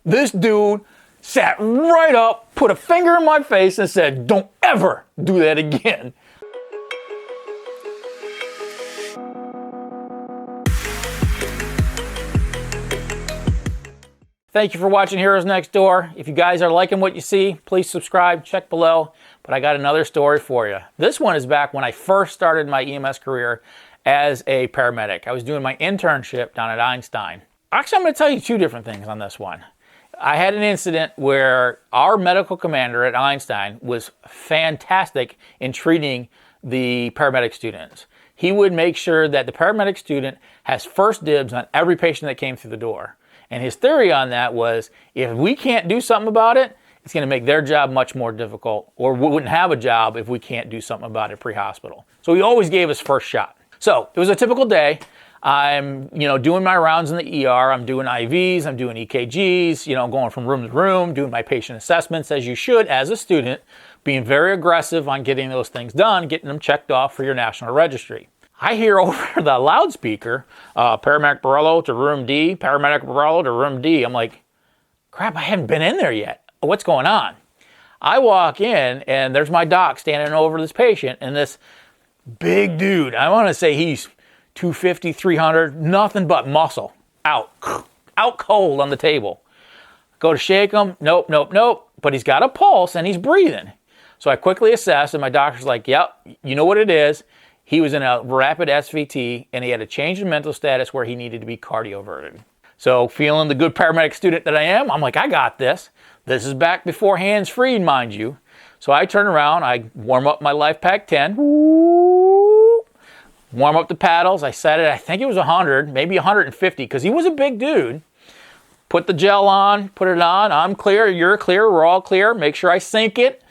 This dude sat right up, put a finger in my face and said, "Don't ever do that again." Thank you for watching Heroes Next Door. If you guys are liking what you see, please subscribe, check below. But I got another story for you. This one is back when I first started my EMS career as a paramedic. I was doing my internship down at Einstein. Actually, I'm going to tell you two different things on this one. I had an incident where our medical commander at Einstein was fantastic in treating the paramedic students. He would make sure that the paramedic student has first dibs on every patient that came through the door. And his theory on that was, if we can't do something about it, it's going to make their job much more difficult, or we wouldn't have a job if we can't do something about it pre-hospital. So he always gave us first shot. So it was a typical day. I'm, doing my rounds in the ER. I'm doing IVs. I'm doing EKGs. Going from room to room, doing my patient assessments as you should as a student, being very aggressive on getting those things done, getting them checked off for your national registry. I hear over the loudspeaker, Paramedic Borrello to room D, Paramedic Borrello to room D. I'm like, crap, I haven't been in there yet. What's going on? I walk in and there's my doc standing over this patient, and this big dude, I want to say he's 250, 300, nothing but muscle, out cold on the table. Go to shake him, nope, but he's got a pulse and he's breathing. So I quickly assess, and my doctor's like, yep, you know what it is. He was in a rapid SVT, and he had a change in mental status where he needed to be cardioverted. So feeling the good paramedic student that I am, I'm like, I got this. This is back before hands-free, mind you. So I turn around, I warm up my Life Pack 10, warm up the paddles. I set it, I think it was 100, maybe 150, because he was a big dude. Put the gel on, put it on, I'm clear, you're clear, we're all clear. Make sure I sync it,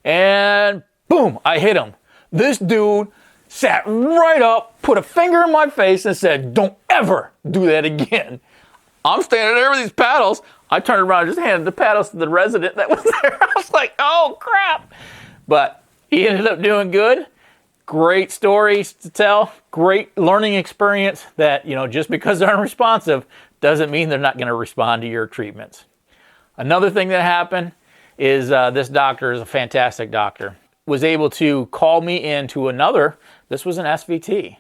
and boom, I hit him. This dude sat right up, put a finger in my face and said, "Don't ever do that again." I'm standing there with these paddles. I turned around and just handed the paddles to the resident that was there. I was like, oh crap. But he ended up doing good. Great stories to tell. Great learning experience that, just because they're unresponsive doesn't mean they're not going to respond to your treatments. Another thing that happened is this doctor is a fantastic doctor. Was able to call me into another. This was an SVT,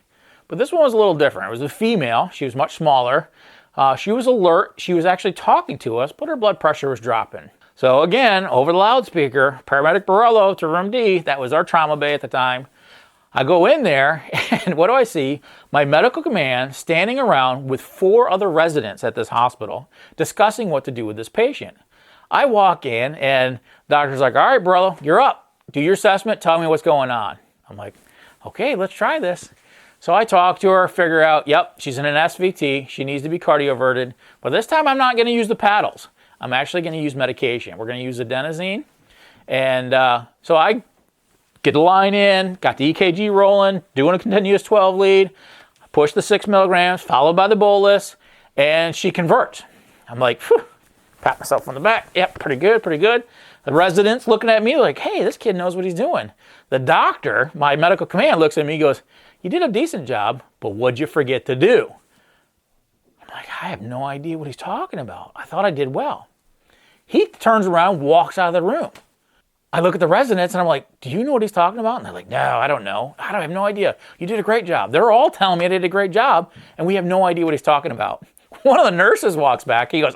but this one was a little different. It was a female. She was much smaller. She was alert. She was actually talking to us, but her blood pressure was dropping. So again, over the loudspeaker, Paramedic Borrello to room D. That was our trauma bay at the time. I go in there, and what do I see? My medical command standing around with 4 other residents at this hospital discussing what to do with this patient. I walk in, and the doctor's like, all right, Borrello, you're up. Do your assessment, tell me what's going on. I'm like, okay, let's try this. So I talk to her, figure out, yep, she's in an SVT. She needs to be cardioverted. But this time I'm not going to use the paddles. I'm actually going to use medication. We're going to use adenosine. And so I get the line in, got the EKG rolling, doing a continuous 12 lead, push the 6 milligrams, followed by the bolus, and she converts. I'm like, phew, pat myself on the back. Yep, pretty good. The resident's looking at me like, hey, this kid knows what he's doing. The doctor, my medical command, looks at me and goes, you did a decent job, but what'd you forget to do? I'm like, I have no idea what he's talking about. I thought I did well. He turns around, walks out of the room. I look at the residents and I'm like, do you know what he's talking about? And they're like, no, I don't know. I have no idea. You did a great job. They're all telling me I did a great job, and we have no idea what he's talking about. One of the nurses walks back. He goes,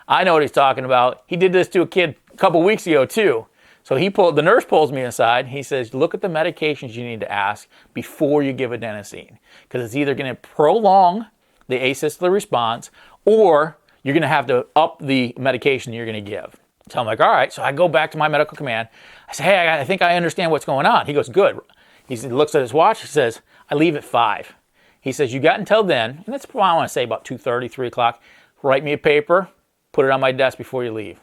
I know what he's talking about. He did this to a kid a couple weeks ago too. So the nurse pulls me aside. He says, look at the medications you need to ask before you give adenosine, because it's either going to prolong the asystolik response, or you're going to have to up the medication you're going to give. So I'm like, all right. So I go back to my medical command. I say, hey, I think I understand what's going on. He goes, good. He looks at his watch. He says, I leave at 5. He says, you got until then, and that's probably, I want to say about 2:30, 3 o'clock. Write me a paper, put it on my desk before you leave.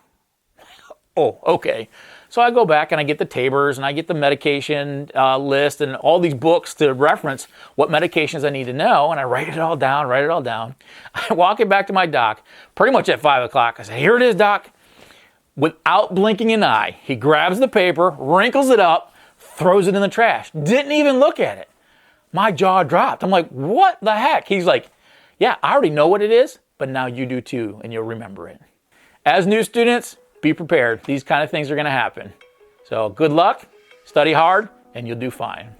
Oh, okay. So I go back and I get the Tabers and I get the medication list and all these books to reference what medications I need to know, and I write it all down. I walk it back to my doc pretty much at 5 o'clock. I say, here it is, doc. Without blinking an eye, he grabs the paper, wrinkles it up, throws it in the trash. Didn't even look at it. My jaw dropped. I'm like, what the heck? He's like, yeah, I already know what it is, but now you do too, and you'll remember it. as new students, be prepared. These kind of things are going to happen. So good luck, study hard, and you'll do fine.